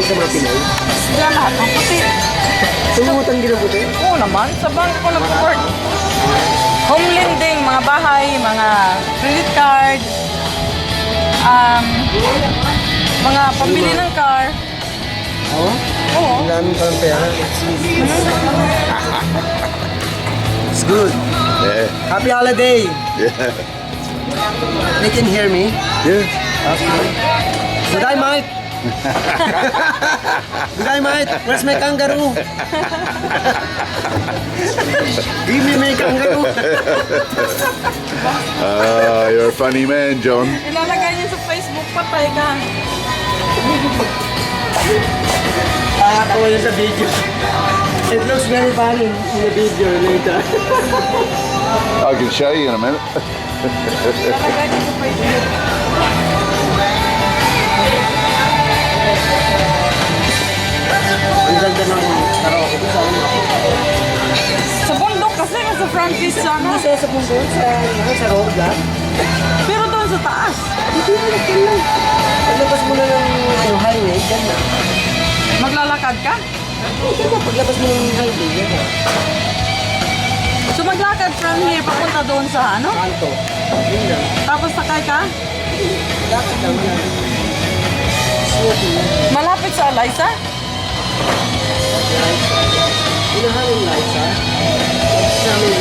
sa mga Pinoy? Diyan lahat ng puti. Sumutang din ang puti? Oo naman, sa bank ko nag-work. Home lending, mga bahay, mga credit card, mga pambili ng car. Oo? Oo. Ang daming palang pera. It's good. Yeah. Happy holiday! Yeah. They can hear me. Yeah. Okay. Good day, mate! Good day, mate! Where's my kangaroo? Give me my kangaroo! You're a funny man, John. Ilalagay niya sa Facebook, patay ka. Nakakatawa yun sa video. It looks very funny in the video later. I can show you in a minute. Ilalagay niya sa Facebook. Ang ganda ng karaoke ko sa ano. Sa bundok kasi, sa Francis sana. Sa pundo, sa road lang. Pero doon sa taas. Hindi mo lang. Paglabas mo na ng highway, dyan na. Maglalakad ka? Dyan na, paglabas mo ng highway, dyan na. So maglakad from here papunta doon sa ano? Kanto. Yun lang. Tapos sakay ka? Lakad lang yan. Smoothie yan. Malapit sa Alaysa? Inahalin lights, ha? Namin